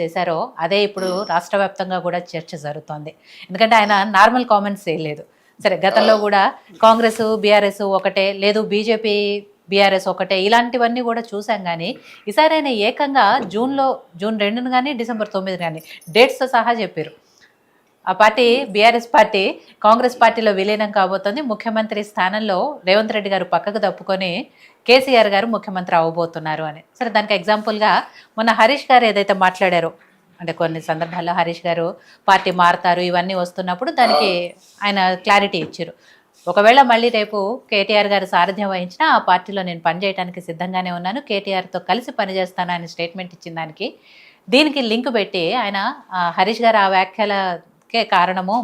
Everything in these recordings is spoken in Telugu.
చేశారో అదే ఇప్పుడు రాష్ట్ర వ్యాప్తంగా కూడా చర్చ జరుగుతోంది. ఎందుకంటే ఆయన నార్మల్ కామెంట్స్ చేయలేదు. సరే గతంలో కూడా కాంగ్రెస్, బీఆర్ఎస్ ఒకటే, లేదు బీజేపీ, బీఆర్ఎస్ ఒకటే, ఇలాంటివన్నీ కూడా చూసాం కానీ ఈసారి ఆయన ఏకంగా జూన్ 2 కానీ డిసెంబర్ 9 కానీ డేట్స్తో సహా చెప్పారు. ఆ పార్టీ బీఆర్ఎస్ పార్టీ కాంగ్రెస్ పార్టీలో విలీనం కాబోతోంది. ముఖ్యమంత్రి స్థానంలో రేవంత్ రెడ్డి గారు పక్కకు తప్పుకొని కేసీఆర్ గారు ముఖ్యమంత్రి అవ్వబోతున్నారు అని. సరే దానికి ఎగ్జాంపుల్గా మొన్న హరీష్ గారు ఏదైతే మాట్లాడారో, అంటే కొన్ని సందర్భాల్లో హరీష్ గారు పార్టీ మారుతారు ఇవన్నీ వస్తున్నప్పుడు దానికి ఆయన క్లారిటీ ఇచ్చారు. ఒకవేళ మళ్ళీ రేపు కేటీఆర్ గారు సారథ్యం వహించినా ఆ పార్టీలో నేను పనిచేయడానికి సిద్ధంగానే ఉన్నాను, కేటీఆర్తో కలిసి పనిచేస్తాను అని స్టేట్మెంట్ ఇచ్చిన దానికి దీనికి లింక్ పెట్టి ఆయన హరీష్ గారు ఆ వ్యాఖ్యలకే కారణము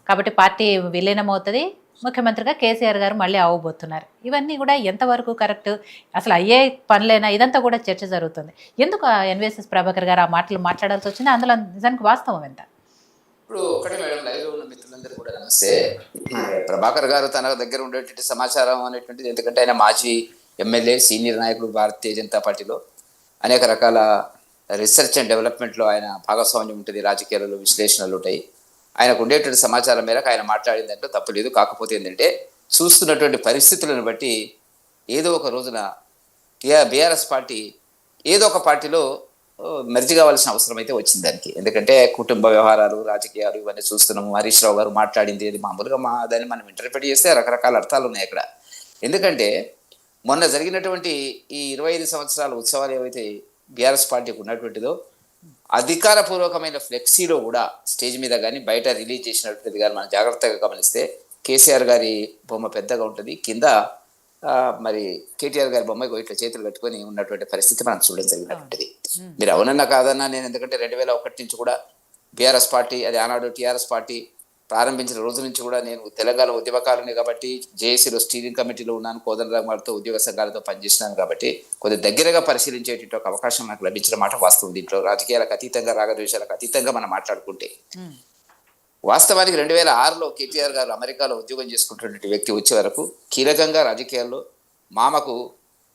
కాబట్టి పార్టీ విలీనం అవుతుంది, ముఖ్యమంత్రిగా కేసీఆర్ గారు మళ్ళీ అవ్వబోతున్నారు. ఇవన్నీ కూడా ఎంతవరకు కరెక్ట్, అసలు అయ్యే పనులేనా, ఇదంతా కూడా చర్చ జరుగుతుంది. ఎందుకు ఎన్విఎస్ఎస్ ప్రభాకర్ గారు ఆ మాటలు మాట్లాడాల్సి వచ్చింది, అందులో నిజానికి వాస్తవం ఎంత? ఇప్పుడు ఒకటే మేడం, లైవ్ లో ఉన్న మిత్రులందరూ కూడా నమస్తే. ప్రభాకర్ గారు తన దగ్గర ఉండేటువంటి సమాచారం అనేటువంటిది, ఎందుకంటే ఆయన మాజీ ఎమ్మెల్యే, సీనియర్ నాయకుడు భారతీయ జనతా పార్టీలో అనేక రకాల రీసెర్చ్ అండ్ డెవలప్మెంట్లో ఆయన భాగస్వామ్యం ఉంటుంది, రాజకీయాలలో విశ్లేషణలు ఉంటాయి. ఆయనకు ఉండేటువంటి సమాచారం మేరకు ఆయన మాట్లాడిందంటే తప్పులేదు. కాకపోతే ఏంటంటే చూస్తున్నటువంటి పరిస్థితులను బట్టి ఏదో ఒక రోజున బీఆర్ఎస్ పార్టీ ఏదో ఒక పార్టీలో మెర్జి కావాల్సిన అవసరం అయితే వచ్చింది దానికి. ఎందుకంటే కుటుంబ వ్యవహారాలు, రాజకీయాలు ఇవన్నీ చూస్తున్నాము. హరీష్ రావు గారు మాట్లాడింది అది మామూలుగా దాన్ని మనం ఇంటర్ప్రిట్ చేస్తే రకరకాల అర్థాలు ఉన్నాయి అక్కడ. ఎందుకంటే మొన్న జరిగినటువంటి ఈ 25 సంవత్సరాల ఉత్సవాలు ఏవైతే బీఆర్ఎస్ పార్టీకి ఉన్నటువంటిదో, అధికారపూర్వకమైన ఫ్లెక్సీలో కూడా స్టేజ్ మీద కానీ బయట రిలీజ్ చేసినటువంటిది కానీ మనం జాగ్రత్తగా గమనిస్తే కేసీఆర్ గారి బొమ్మ పెద్దగా ఉంటుంది, కింద మరి కేటీఆర్ గారి బొమ్మకి ఇట్లా చేతులు కట్టుకొని ఉన్నటువంటి పరిస్థితి మనం చూడడం జరిగినటువంటిది. మీరు అవునన్నా కాదన్నా నేను, ఎందుకంటే 2001 నుంచి కూడా బీఆర్ఎస్ పార్టీ, అది ఆనాడు టీఆర్ఎస్ పార్టీ ప్రారంభించిన రోజు నుంచి కూడా నేను తెలంగాణ ఉద్యమకారుని కాబట్టి జేఏసీలో స్టీరింగ్ కమిటీలో ఉన్నాను, కోదండరామ్ గారితో ఉద్యోగ సంఘాలతో పనిచేసినాను కాబట్టి కొద్దిగా దగ్గరగా పరిశీలించేటువంటి ఒక అవకాశం నాకు లభించిన మాట వాస్తవం. దీంట్లో రాజకీయాలకు అతీతంగా, రాగద్వేషాలకు అతీతంగా మనం మాట్లాడుకుంటే వాస్తవానికి 2006లో కేటీఆర్ గారు అమెరికాలో ఉద్యోగం చేసుకుంటున్నటువంటి వ్యక్తి వచ్చే వరకు కీలకంగా రాజకీయాల్లో మామకు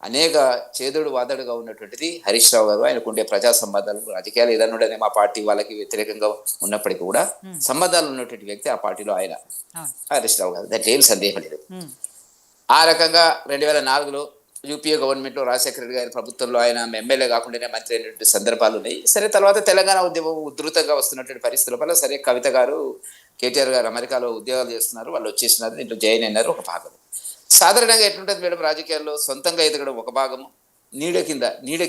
అనేక చేదుడు వాదడుగా ఉన్నటువంటిది హరీష్ రావు గారు. ఆయనకు ఉండే ప్రజా సంబంధాలు, రాజకీయాలు ఏదన్నా మా పార్టీ వాళ్ళకి వ్యతిరేకంగా ఉన్నప్పటికీ కూడా సంబంధాలు ఉన్నటువంటి వ్యక్తి ఆ పార్టీలో ఆయన హరీష్ రావు గారు, దాంట్లో ఏం సందేహం లేదు. ఆ రకంగా 2004లో యూపీఏ గవర్నమెంట్లో రాజశేఖర రెడ్డి గారి ప్రభుత్వంలో ఆయన ఎమ్మెల్యే కాకుండానే మంత్రి అయినటువంటి సందర్భాలు ఉన్నాయి. సరే తర్వాత తెలంగాణ ఉద్యమం ఉధృతంగా వస్తున్నటువంటి పరిస్థితుల వల్ల సరే కవిత గారు, కేటీఆర్ గారు అమెరికాలో ఉద్యోగాలు చేస్తున్నారు, వాళ్ళు వచ్చేసినారు, దీంట్లో జాయిన్ అయినారు, ఒక భాగం. సాధారణంగా ఎట్లుంటుంది మేడం, రాజకీయాల్లో సొంతంగా ఎదగడం ఒక భాగం, నీడ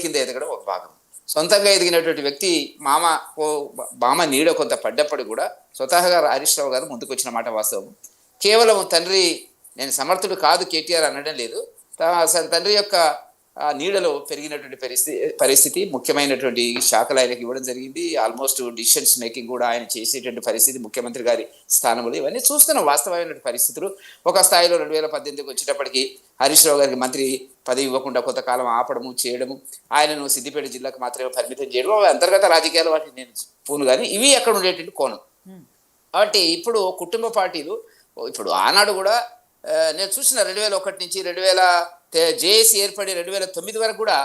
కింద ఎదగడం ఒక భాగం. సొంతంగా ఎదిగినటువంటి వ్యక్తి మామ నీడ కొంత పడ్డప్పుడు కూడా స్వతహాగా హరీష్ రావు గారు ముందుకు వచ్చిన మాట వాస్తవం. కేవలం తండ్రి నేను సమర్థుడు కాదు కేటీఆర్ అనడం లేదు, తండ్రి యొక్క నీడలో పెరిగినటువంటి పరిస్థితి ముఖ్యమైనటువంటి శాఖలు ఆయనకి ఇవ్వడం జరిగింది. ఆల్మోస్ట్ డిసిషన్స్ మేకింగ్ కూడా ఆయన చేసేటువంటి పరిస్థితి, ముఖ్యమంత్రి గారి స్థానంలో ఇవన్నీ చూస్తున్న వాస్తవమైన పరిస్థితులు. ఒక స్థాయిలో 2018కి వచ్చేటప్పటికి హరీష్ రావు గారికి మంత్రి పదవి ఇవ్వకుండా కొంతకాలం ఆపడము చేయడము, ఆయనను సిద్దిపేట జిల్లాకు మాత్రమే పరిమితం చేయడం, అంతర్గత రాజకీయాలు వాటిని నేను పూను కానీ ఇవి అక్కడ ఉండేటువంటి కోణం. కాబట్టి ఇప్పుడు కుటుంబ పార్టీలు, ఇప్పుడు ఆనాడు కూడా నేను చూసిన 2001 నుంచి జేఏసీ ఏర్పడి 2009 వరకు కూడా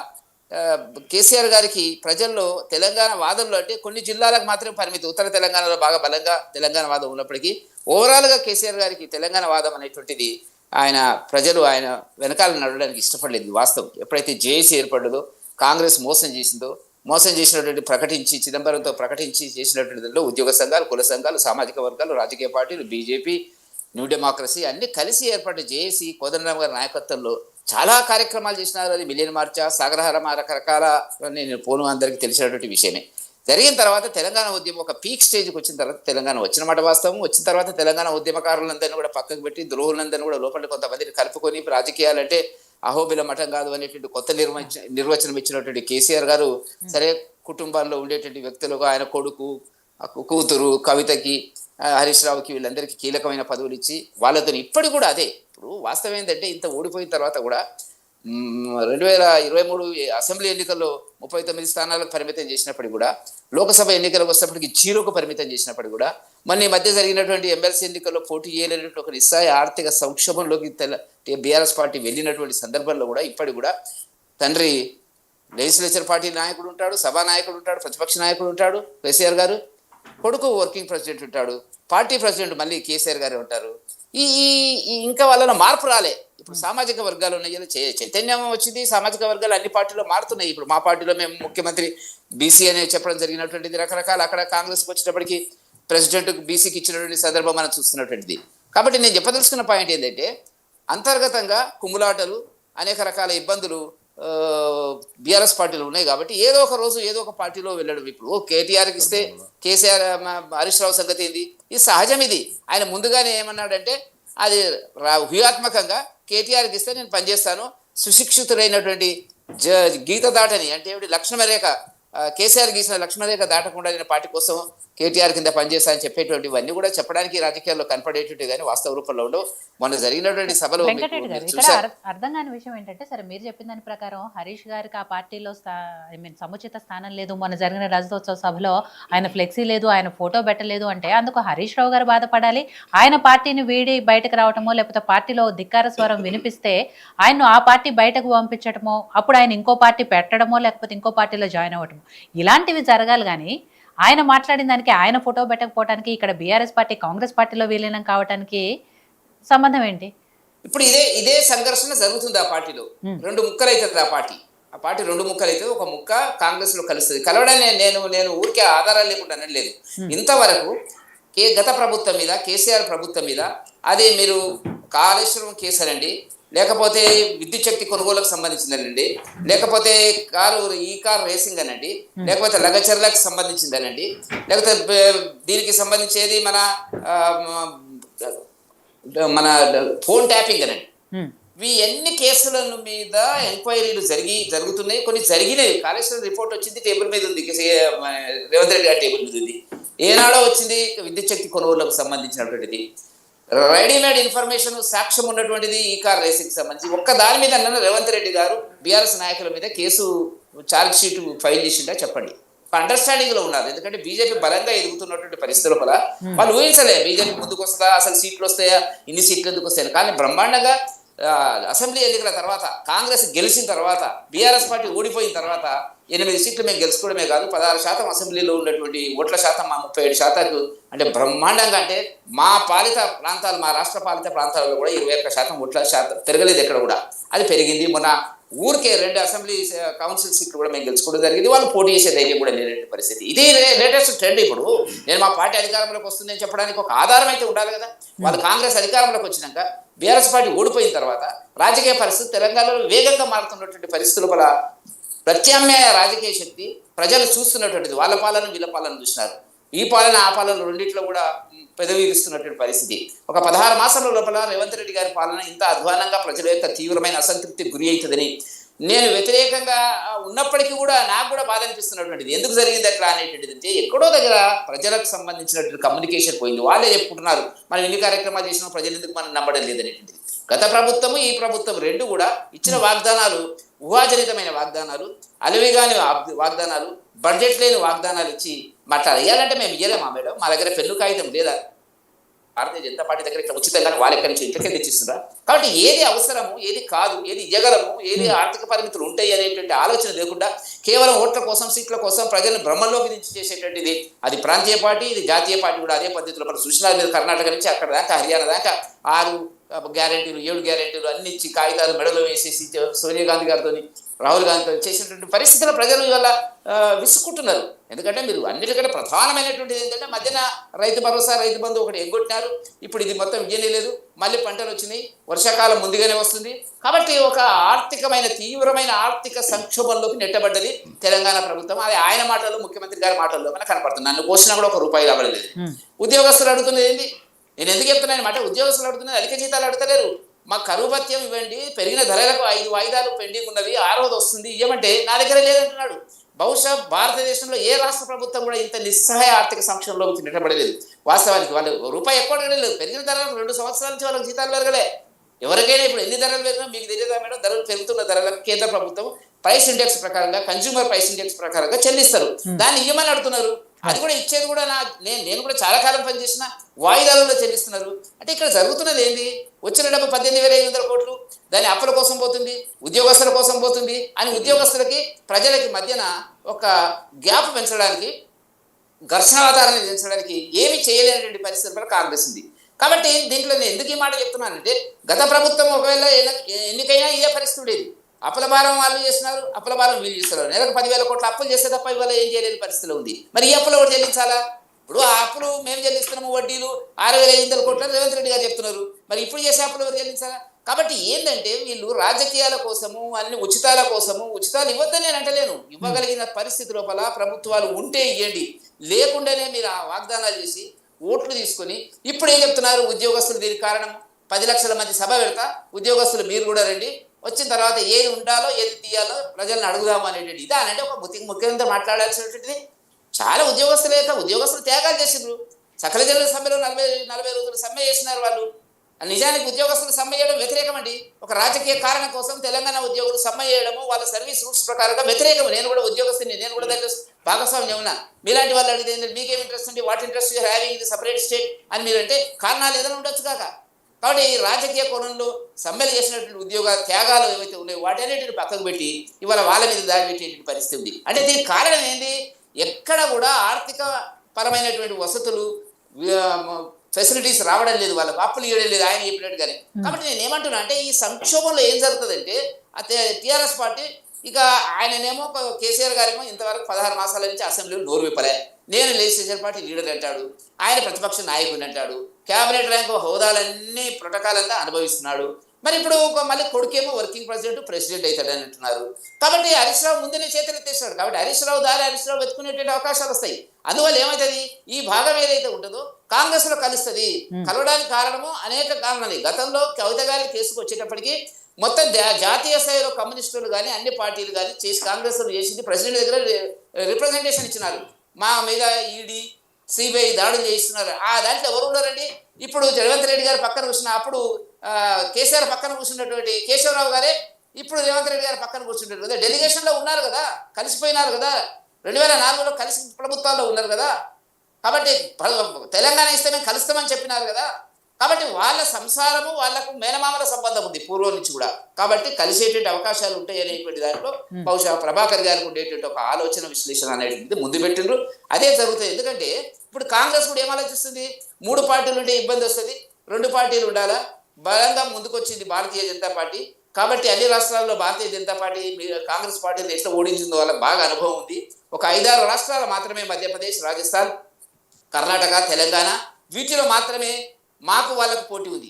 కేసీఆర్ గారికి ప్రజల్లో తెలంగాణ వాదంలో, అంటే కొన్ని జిల్లాలకు మాత్రమే పరిమితి, ఉత్తర తెలంగాణలో బాగా బలంగా తెలంగాణ వాదం ఉన్నప్పటికీ ఓవరాల్గా కేసీఆర్ గారికి తెలంగాణ వాదం అనేటువంటిది ప్రజలు ఆయన వెనకాల నడవడానికి ఇష్టపడలేదు. వాస్తవం. ఎప్పుడైతే జేఏసీ ఏర్పడ్డదో, కాంగ్రెస్ మోసం చేసినటువంటి ప్రకటించి చిదంబరంతో ప్రకటించి చేసినటువంటి ఉద్యోగ సంఘాలు, కుల సంఘాలు, సామాజిక వర్గాలు, రాజకీయ పార్టీలు, బీజేపీ, న్యూ డెమోక్రసీ అన్ని కలిసి ఏర్పడ్డ జేఏసీ కోదండరామ్ గారి నాయకత్వంలో చాలా కార్యక్రమాలు చేసినారు. అది మిలియన్ మార్చా, సాగరహారం, రకరకాల నేను పోను అందరికీ తెలిసినటువంటి విషయమే. జరిగిన తర్వాత తెలంగాణ ఉద్యమం ఒక పీక్ స్టేజ్కి వచ్చిన తర్వాత తెలంగాణ వచ్చిన మాట వాస్తవం. వచ్చిన తర్వాత తెలంగాణ ఉద్యమకారులందరినీ కూడా పక్కకు పెట్టి, ద్రోహులందరినీ కూడా లోపల కొంతమందిని కలుపుకొని, రాజకీయాలంటే అహోబిల మఠం కాదు అనేటువంటి కొత్త నిర్వచనం ఇచ్చినటువంటి కేసీఆర్ గారు సరే కుటుంబాల్లో ఉండేటువంటి వ్యక్తులకు ఆయన కొడుకు, కూతురు కవితకి, హరీష్ రావుకి, వీళ్ళందరికీ కీలకమైన పదవులు ఇచ్చి వాళ్ళతో ఇప్పటికి కూడా అదే. ఇప్పుడు వాస్తవం ఏంటంటే ఇంత ఓడిపోయిన తర్వాత కూడా 2023 అసెంబ్లీ ఎన్నికల్లో 39 స్థానాలకు పరిమితం చేసినప్పటికీ కూడా, లోక్సభ ఎన్నికలకు వచ్చినప్పటికీ 0కు పరిమితం చేసినప్పటికీ కూడా, మన ఈ మధ్య జరిగినటువంటి ఎమ్మెల్సీ ఎన్నికల్లో పోటీ చేయలేనటువంటి ఒక నిస్సాయ ఆర్థిక సంక్షోభంలోకి బీఆర్ఎస్ పార్టీ వెళ్ళినటువంటి సందర్భంలో కూడా ఇప్పటికి కూడా తండ్రి లెజిస్లేచర్ పార్టీ నాయకుడు ఉంటాడు, సభా నాయకుడు ఉంటాడు, ప్రతిపక్ష నాయకుడు ఉంటాడు కేసీఆర్ గారు, కొడుకు వర్కింగ్ ప్రెసిడెంట్ ఉంటాడు, పార్టీ ప్రెసిడెంట్ మళ్ళీ కేసీఆర్ గారు ఉంటారు. ఈ ఇంకా వాళ్ళలో మార్పు రాలే. ఇప్పుడు సామాజిక వర్గాలు ఉన్నాయి, చైతన్యం వచ్చింది, సామాజిక వర్గాలు అన్ని పార్టీలో మారుతున్నాయి. ఇప్పుడు మా పార్టీలో మేము ముఖ్యమంత్రి బీసీ అని చెప్పడం జరిగినటువంటిది, రకరకాల అక్కడ కాంగ్రెస్కి వచ్చేటప్పటికి ప్రెసిడెంట్ బీసీకి ఇచ్చినటువంటి సందర్భం మనం చూస్తున్నటువంటిది. కాబట్టి నేను చెప్పదలుచుకున్న పాయింట్ ఏంటంటే అంతర్గతంగా కుమ్ములాటలు, అనేక రకాల ఇబ్బందులు బీఆర్ఎస్ పార్టీలో ఉన్నాయి. కాబట్టి ఏదో ఒక రోజు ఏదో ఒక పార్టీలో వెళ్ళడం. ఇప్పుడు కేటీఆర్కి ఇస్తే కేసీఆర్, హరీష్ రావు సంగతి ఏంది, ఇది సహజం. ఇది ఆయన ముందుగానే ఏమన్నాడంటే అది వ్యూహాత్మకంగా కేటీఆర్కి ఇస్తే నేను పనిచేస్తాను, సుశిక్షితుడైనటువంటి గీత దాటని అంటే లక్ష్మణరేఖ, కేసీఆర్ గీసిన లక్ష్మణరేఖ దాటకుండా నేను పార్టీ కోసం కేటీఆర్ కింద పనిచేస్తా అని చెప్పేటువంటివన్నీ కూడా చెప్పడానికి రాజకీయాల్లో కనపడేటువంటి కానీ వాస్తవ రూపంలో ఉండవు. మొన్న జరిగినటువంటి సభలో అర్థం కాని విషయం ఏంటంటే, సరే మీరు చెప్పిన దాని ప్రకారం హరీష్ గారికి ఆ పార్టీలో సముచిత స్థానం లేదు, మొన్న జరిగిన రజతోత్సవ సభలో ఆయన ఫ్లెక్సీ లేదు, ఆయన ఫోటో పెట్టలేదు అంటే అందుకు హరీష్ రావు గారు బాధపడాలి. ఆయన పార్టీని వీడి బయటకు రావటమో, లేకపోతే పార్టీలో ధిక్కార స్వరం వినిపిస్తే ఆయన్ను ఆ పార్టీ బయటకు పంపించడమో, అప్పుడు ఆయన ఇంకో పార్టీ పెట్టడమో, లేకపోతే ఇంకో పార్టీలో జాయిన్ అవ్వటమో, ఇలాంటివి జరగాలి. కానీ ఆయన మాట్లాడిన దానికి, ఆయన ఫోటో పెట్టకపోవడానికి, ఇక్కడ బీఆర్ఎస్ పార్టీ కాంగ్రెస్ పార్టీలో విలీనం కావడానికి సంబంధం ఏంటి? ఇప్పుడు ఇదే సంఘర్షణ జరుగుతుంది ఆ పార్టీలో. రెండు ముక్కలు అవుతుంది ఆ పార్టీ రెండు ముక్కలు అయితే ఒక ముక్క కాంగ్రెస్ లో కలుస్తుంది. కలవడాన్ని నేను ఊరికే ఆధారాలు లేకుండా అనలేదు. ఇంతవరకు గత ప్రభుత్వం మీద, కేసీఆర్ ప్రభుత్వం మీద, అదే మీరు కాళేశ్వరం కేసు అనండి, లేకపోతే విద్యుత్ శక్తి కొనుగోలుకు సంబంధించిందనండి, లేకపోతే ఈ కార్ రేసింగ్ అనండి, లేకపోతే లగచర్లకు సంబంధించిందనండి, లేకపోతే దీనికి సంబంధించేది మన ఫోన్ ట్యాపింగ్ అనండి, ఈ ఎన్ని కేసుల మీద ఎంక్వైరీలు జరుగుతున్నాయి. కొన్ని జరిగినాయి. కాళేశ్వరం రిపోర్ట్ వచ్చింది, టేబుల్ మీద ఉంది, రేవంత్ రెడ్డి గారి టేబుల్ మీద ఉంది. ఏనాడో వచ్చింది విద్యుత్ శక్తి కొనుగోలుకు సంబంధించినటువంటిది. రెడీమేడ్ ఇన్ఫర్మేషన్ సాక్ష్యం ఉన్నటువంటిది ఈ కార్ రేసింగ్ సంబంధించి. ఒక్క దాని మీద రేవంత్ రెడ్డి గారు బీఆర్ఎస్ నాయకుల మీద కేసు ఛార్జ్ షీట్ ఫైల్ చేసిందా చెప్పండి. అండర్స్టాండింగ్ లో ఉన్నారు. ఎందుకంటే బీజేపీ బలంగా ఎదుగుతున్నటువంటి పరిస్థితుల వల్ల వాళ్ళు ఊహించలే బీజేపీ ముందుకు వస్తుందా, అసలు సీట్లు వస్తాయా, ఇన్ని సీట్లు ఎందుకు వస్తాయని. కానీ బ్రహ్మాండంగా అసెంబ్లీ ఎన్నికల తర్వాత, కాంగ్రెస్ గెలిచిన తర్వాత, బీఆర్ఎస్ పార్టీ ఓడిపోయిన తర్వాత 8 సీట్లు మేము గెలుచుకోవడమే కాదు, 16% అసెంబ్లీలో ఉన్నటువంటి ఓట్ల శాతం మా 37% అంటే బ్రహ్మాండంగా. అంటే మా పాలిత ప్రాంతాలు, మా రాష్ట్ర పాలిత ప్రాంతాలలో కూడా 21% ఓట్ల శాతం పెరగలేదు ఎక్కడ కూడా. అది పెరిగింది. మొన్న ఊరికే 2 అసెంబ్లీ కౌన్సిల్ సీట్లు కూడా మేము గెలుచుకోవడం జరిగింది. వాళ్ళు పోటీ చేసే ధైర్యం కూడా లేనటువంటి పరిస్థితి. ఇది లేటెస్ట్ ట్రెండ్. ఇప్పుడు నేను మా పార్టీ అధికారంలోకి వస్తుందని చెప్పడానికి ఒక ఆధారం అయితే ఉండాలి కదా. వాళ్ళు కాంగ్రెస్ అధికారంలోకి వచ్చినాక బీఆర్ఎస్ పార్టీ ఓడిపోయిన తర్వాత రాజకీయ పరిస్థితి తెలంగాణలో వేగంగా మారుతున్నటువంటి పరిస్థితుల వల్ల ప్రత్యామ్నాయ రాజకీయ శక్తి ప్రజలు చూస్తున్నటువంటిది. వాళ్ళ పాలన వీళ్ళ పాలన చూసినారు. ఈ పాలన ఆ పాలన రెండింటిలో కూడా పెదవిస్తున్నటువంటి పరిస్థితి. ఒక 16 మాసాల లోపల రేవంత్ రెడ్డి గారి పాలన ఇంత అధ్వానంగా ప్రజల యొక్క తీవ్రమైన అసంతృప్తికి గురి అవుతుందని నేను వ్యతిరేకంగా ఉన్నప్పటికీ కూడా నాకు కూడా బాధ అనిపిస్తున్నటువంటిది. ఎందుకు జరిగింది అట్లా అనేటువంటిది అంటే, ఎక్కడో దగ్గర ప్రజలకు సంబంధించినటువంటి కమ్యూనికేషన్ పోయింది. వాళ్ళే చెప్పుకుంటున్నారు మనం ఎన్ని కార్యక్రమాలు చేసినా ప్రజలు ఎందుకు మనం నమ్మడం లేదనేటువంటిది. గత ప్రభుత్వము ఈ ప్రభుత్వం రెండు కూడా ఇచ్చిన వాగ్దానాలు ఊహాజనితమైన వాగ్దానాలు, అలవిగాని వాగ్దానాలు, బడ్జెట్ లేని వాగ్దానాలు ఇచ్చి మాట్లాడాలంటే మేము ఇయ్యలేమా మేడం? మా దగ్గర పెన్ను కాగితం లేదా? భారతీయ జనతా పార్టీ దగ్గర ఇట్లా ఉచితంగా వాళ్ళ ఎక్కడి నుంచి ఇంటికే తెచ్చిస్తున్నారు. కాబట్టి ఏది అవసరము, ఏది కాదు, ఏది ఇయ్యగలము, ఏది ఆర్థిక పరిమితులు ఉంటాయి అనేటువంటి ఆలోచన లేకుండా కేవలం ఓట్ల కోసం, సీట్ల కోసం ప్రజలను భ్రమంలోకి దించి చేసేటువంటిది. అది ప్రాంతీయ పార్టీ, ఇది జాతీయ పార్టీ కూడా అదే పద్ధతిలో. మనం చూసినారు మీరు, కర్ణాటక నుంచి అక్కడ దాకా, హర్యానా దాకా 6 గ్యారెంటీలు 7 గ్యారెంటీలు అన్ని ఇచ్చి కాగితాలు మెడలో వేసేసి సోనియా గాంధీ గారితో, రాహుల్ గాంధీతో చేసినటువంటి పరిస్థితుల్లో ప్రజలు ఇవాళ విసుక్కుంటున్నారు. ఎందుకంటే మీరు అన్నిటికంటే ప్రధానమైనటువంటిది ఏంటంటే మధ్యన రైతు భరోసా, రైతు బంధు ఒకటి ఎగ్గొట్టినారు. ఇప్పుడు ఇది మొత్తం ఇయ్యలేదు. మళ్ళీ పంటలు వచ్చినాయి, వర్షాకాలం ముందుగానే వస్తుంది. కాబట్టి ఒక తీవ్రమైన ఆర్థిక సంక్షోభంలోకి నెట్టబడ్డది తెలంగాణ ప్రభుత్వం. అది ఆయన మాటల్లో, ముఖ్యమంత్రి గారి మాటల్లో మనకు కనపడుతుంది. నన్ను కోసినా కూడా ఒక రూపాయి రావలేదు. ఉద్యోగస్తులు అడుగుతున్నది ఏంటి? నేను ఎందుకు చెప్తున్నాను మాట, ఉద్యోగస్తులు అడుగుతున్నది అధిక జీతాలు అడగలేరు. మాకు కరువు భత్యం ఇవ్వండి, పెరిగిన ధరలకు 5 వాయిదాలు పెండింగ్ ఉన్నవి, 6వది వస్తుంది ఇవ్వమంటే నా దగ్గర లేదంటున్నాడు. బహుశా భారతదేశంలో ఏ రాష్ట్ర ప్రభుత్వం కూడా ఇంత నిస్సహాయ ఆర్థిక సంక్షోభంలోకి నెట్టబడలేదు. వాస్తవానికి వాళ్ళు రూపాయి ఎక్కువ అడగలేదు. పెరిగిన ధరలకు 2 సంవత్సరాల నుంచి వాళ్ళకి జీతాలు పెరగలే. ఎవరికైనా ఇప్పుడు ఎన్ని ధరలు పెరిగినా మీకు తెలియదా మేడం? ధరలు పెరుగుతున్న ధరలకు కేంద్ర ప్రభుత్వం ప్రైస్ ఇండెక్స్ ప్రకారంగా, కన్జ్యూమర్ ప్రైస్ ఇండెక్స్ ప్రకారంగా చెల్లిస్తారు. దాన్ని ఇవ్వమని అడుగుతున్నారు. అది కూడా ఇచ్చేది కూడా నేను కూడా చాలా కాలం పనిచేసిన వాయిదాలలో చెల్లిస్తున్నారు. అంటే ఇక్కడ జరుగుతున్నది ఏంది? వచ్చిన డబ్బు 18,500 కోట్లు దాని అప్పుల కోసం పోతుంది, ఉద్యోగస్తుల కోసం పోతుంది అని ఉద్యోగస్తులకి ప్రజలకి మధ్యన ఒక గ్యాప్ పెంచడానికి, ఘర్షణ వాతావరణం పెంచడానికి ఏమి చేయలేనటువంటి పరిస్థితుల్లో కాంగ్రెస్ ఉంది. కాబట్టి దీంట్లో నేను ఎందుకు ఈ మాట చెప్తున్నానంటే, గత ప్రభుత్వం ఒకవేళ ఎన్నికైనా ఇదే పరిస్థితి ఉండేది. అప్పుల భారం వాళ్ళు చేస్తున్నారు, అప్పుల భారం వీళ్ళు చేస్తున్నారు. నెలకు 10,000 కోట్ల అప్పులు చేస్తే తప్ప ఇవాళ ఏం చేయలేని పరిస్థితిలో ఉంది. మరి ఈ అప్పులు ఒకటి చెల్లించాలా? ఇప్పుడు ఆ అప్పులు మేము చెల్లిస్తున్నాము, వడ్డీలు 6,500 కోట్ల రేవంత్ రెడ్డి గారు చెప్తున్నారు. మరి ఇప్పుడు చేసే అప్పులు ఎవరు చెల్లించాలా? కాబట్టి ఏంటంటే వీళ్ళు రాజకీయాల కోసము, అన్ని ఉచితాల కోసము, ఉచితాలు ఇవ్వద్దని నేను అంటలేను, ఇవ్వగలిగిన పరిస్థితి లోపల ప్రభుత్వాలు ఉంటే ఇవ్వండి, లేకుండానే మీరు ఆ వాగ్దానాలు చేసి ఓట్లు తీసుకొని ఇప్పుడు ఏం చెప్తున్నారు? ఉద్యోగస్తులు దీనికి కారణం, 10 లక్షల మంది సభ పెడతా, ఉద్యోగస్తులు మీరు కూడా రండి, వచ్చిన తర్వాత ఏది ఉండాలో ఏది తీయాలో ప్రజలను అడుగుదాము అనేటువంటి ఇదా అంటే ఒక ముఖ్యమంత్రి మాట్లాడాల్సినటువంటిది. చాలా ఉద్యోగస్తులు త్యాగాలు చేసిండ్రు. సకల జనుల సమ్మెలో 40 రోజులు సమ్మె చేసినారు వాళ్ళు. నిజానికి ఉద్యోగస్తులు సమ్మె చేయడం వ్యతిరేకం అండి. ఒక రాజకీయ కారణం కోసం తెలంగాణ ఉద్యోగులు సమ్మె చేయడము వాళ్ళ సర్వీస్ రూల్స్ ప్రకారంగా వ్యతిరేకం. నేను కూడా ఉద్యోగస్తుని, నేను కూడా దాంట్లో భాగస్వామ్యం ఉన్నా. మీలాంటి వాళ్ళు అడిగితే మీకేం ఇంట్రెస్ట్ ఉంది, వాట్ ఇంట్రెస్ట్ యూ హ్యావింగ్ ఇది సపరేట్ స్టేట్ అని మీరంటే కారణాలు ఏదైనా ఉండొచ్చు కాక. కాబట్టి ఈ రాజకీయ కోణంలో సమ్మెలు చేసినటువంటి ఉద్యోగ త్యాగాలు ఏవైతే ఉన్నాయో వాటన్నిటిని పక్కకు పెట్టి ఇవాళ వాళ్ళ మీద దాడి పెట్టేటువంటి పరిస్థితి ఉంది. అంటే దీనికి కారణం ఏంటి? ఎక్కడ కూడా ఆర్థిక పరమైనటువంటి వసతులు, ఫెసిలిటీస్ రావడం లేదు, వాళ్ళకు అప్పులు ఇవ్వడం లేదు ఆయన చెప్పినట్టుగానే. కాబట్టి నేను ఏమంటున్నా అంటే ఈ సంక్షోభంలో ఏం జరుగుతుందంటే టీఆర్ఎస్ పార్టీ ఇక ఆయననేమో కేసీఆర్ గారేమో ఇంతవరకు 16 మాసాల నుంచి అసెంబ్లీలో నోరు విప్పలే. నేను లెజిస్లేచర్ పార్టీ లీడర్ అంటాడు, ఆయన ప్రతిపక్ష నాయకుడు అంటాడు, క్యాబినెట్ ర్యాంక్ హోదాలన్నీ ప్రోటోకాల్ అంతా అనుభవిస్తున్నాడు. మరి ఇప్పుడు మళ్ళీ కొడుకేమో వర్కింగ్ ప్రెసిడెంట్ అవుతాడని అంటున్నారు. కాబట్టి హరీష్ రావు ముందునే చేతులెత్తేస్తాడు. కాబట్టి హరీష్ రావు వెతుకునేటువంటి అవకాశాలు వస్తాయి. అందువల్ల ఏమవుతుంది, ఈ భాగం ఏదైతే ఉంటుందో కాంగ్రెస్ లో కలుస్తుంది. కలవడానికి కారణము అనేక కారణాలు. గతంలో కవిత గారి కేసుకు వచ్చేటప్పటికి మొత్తం జాతీయ స్థాయిలో కమ్యూనిస్టులు కానీ అన్ని పార్టీలు కానీ చేసి కాంగ్రెస్ చేసింది ప్రెసిడెంట్ దగ్గర రిప్రజెంటేషన్ ఇచ్చినారు. మా మీద ఈడీ సిబిఐ దాడులు చేయిస్తున్నారు. ఆ దాంట్లో ఎవరు ఉన్నారండి? ఇప్పుడు రేవంత్ రెడ్డి గారు పక్కన కూర్చున్న, అప్పుడు కేసీఆర్ పక్కన కూర్చున్నటువంటి కేశవరావు గారే ఇప్పుడు రేవంత్ రెడ్డి గారు పక్కన కూర్చుంటారు కదా. డెలిగేషన్లో ఉన్నారు కదా, కలిసిపోయినారు కదా, 2004లో కలిసి ప్రభుత్వాల్లో ఉన్నారు కదా. కాబట్టి తెలంగాణ ఇస్తే మేము కలుస్తామని చెప్పినారు కదా. కాబట్టి వాళ్ళ సంసారము, వాళ్లకు మేనమామల సంబంధం ఉంది పూర్వం నుంచి కూడా. కాబట్టి కలిసేటువంటి అవకాశాలు ఉంటాయి అనేటువంటి దాంట్లో బహుశా ప్రభాకర్ గారికి ఉండేటువంటి ఒక ఆలోచన విశ్లేషణ అనేటువంటిది ముందు పెట్టిండ్రు. అదే జరుగుతుంది. ఎందుకంటే ఇప్పుడు కాంగ్రెస్ కూడా ఏం ఆలోచిస్తుంది, 3 పార్టీలు ఉంటే ఇబ్బంది వస్తుంది, 2 పార్టీలు ఉండాలా. బలంగా ముందుకొచ్చింది భారతీయ జనతా పార్టీ. కాబట్టి అన్ని రాష్ట్రాల్లో భారతీయ జనతా పార్టీ కాంగ్రెస్ పార్టీని ఎట్లా ఓడించిందో వాళ్ళకి బాగా అనుభవం ఉంది. ఒక 5-6 రాష్ట్రాలు మాత్రమే, మధ్యప్రదేశ్, రాజస్థాన్, కర్ణాటక, తెలంగాణ, వీటిలో మాత్రమే మాకు వాళ్ళకు పోటీ ఉంది.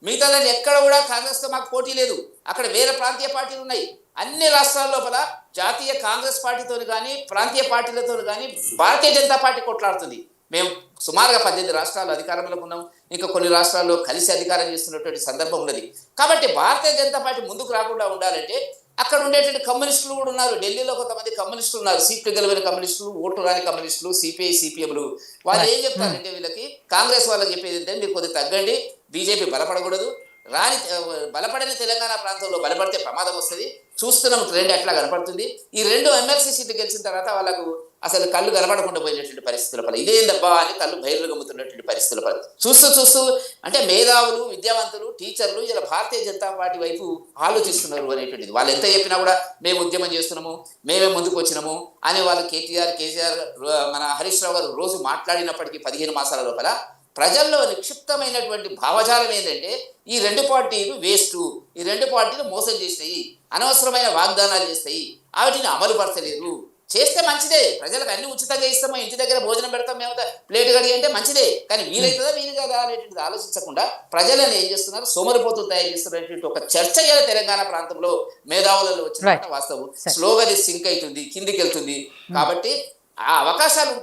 మిగతా దాన్ని ఎక్కడ కూడా కాంగ్రెస్తో మాకు పోటీ లేదు. అక్కడ వేరే ప్రాంతీయ పార్టీలు ఉన్నాయి. అన్ని రాష్ట్రాల లోపల జాతీయ కాంగ్రెస్ పార్టీతో కానీ ప్రాంతీయ పార్టీలతో కానీ భారతీయ జనతా పార్టీ కొట్లాడుతుంది. మేము సుమారుగా 18 రాష్ట్రాలు అధికారంలో ఉన్నాం. ఇంకా కొన్ని రాష్ట్రాల్లో కలిసి అధికారం చేస్తున్నటువంటి సందర్భం ఉన్నది. కాబట్టి భారతీయ జనతా పార్టీ ముందుకు రాకుండా ఉండాలంటే అక్కడ ఉండేటువంటి కమ్యూనిస్టులు కూడా ఉన్నారు. ఢిల్లీలో కొంతమంది కమ్యూనిస్టులు ఉన్నారు, సీట్లు గెలవని కమ్యూనిస్టులు, ఓటు రాని కమ్యూనిస్టులు, సిపిఐ సిపిఎంలు. వాళ్ళు ఏం చెప్తారంటే వీళ్ళకి, కాంగ్రెస్ వాళ్ళకి చెప్పేది ఏంటంటే మీరు కొద్దిగా తగ్గండి, బీజేపీ బలపడకూడదు, బలపడని తెలంగాణ ప్రాంతంలో బలపడితే ప్రమాదం వస్తుంది. చూస్తున్నాం ట్రెండ్ ఎట్లా కనపడుతుంది. ఈ 2 ఎమ్మెల్సీ సీట్లు గెలిచిన తర్వాత వాళ్ళకు అసలు కళ్ళు కనపడకుండా పోయినటువంటి పరిస్థితుల పల ఇదేందబ్బా అని కళ్ళు బహిర్గమ్ముతున్నటువంటి పరిస్థితుల పల చూస్తూ అంటే మేధావులు, విద్యావంతులు, టీచర్లు ఇలా భారతీయ జనతా పార్టీ వైపు ఆలోచిస్తున్నారు అనేటువంటిది. వాళ్ళు ఎంత చెప్పినా కూడా మేము ఉద్యమం చేస్తున్నాము, మేమే ముందుకు వచ్చినాము అని వాళ్ళు కేసీఆర్, మన హరీష్ రావు గారు రోజు మాట్లాడినప్పటికీ 15 మాసాల లోపల ప్రజల్లో నిక్షిప్తమైనటువంటి భావజాలం ఏంటంటే ఈ 2 పార్టీలు వేస్ట్, ఈ 2 పార్టీలు మోసం చేస్తాయి, అనవసరమైన వాగ్దానాలు చేస్తాయి, వాటిని అమలు పరచలేదు. చేస్తే మంచిదే, ప్రజలకు అన్ని ఉచితంగా ఇస్తాము, ఇంటి దగ్గర భోజనం పెడతాం, మేము ప్లేట్ కడిగి అంటే మంచిదే. కానీ వీలైతుందా వీలు కదా అనేటువంటిది ఆలోచించకుండా ప్రజలను ఏం చేస్తున్నారు, సోమరిపోతులు తయారు చేస్తున్నటువంటి ఒక చర్చ తెలంగాణ ప్రాంతంలో మేధావులలో వచ్చిన వాస్తవం. స్లోగా సింక్ అవుతుంది, కిందికి వెళ్తుంది. కాబట్టి ఆ అవకాశాలు ఉంటే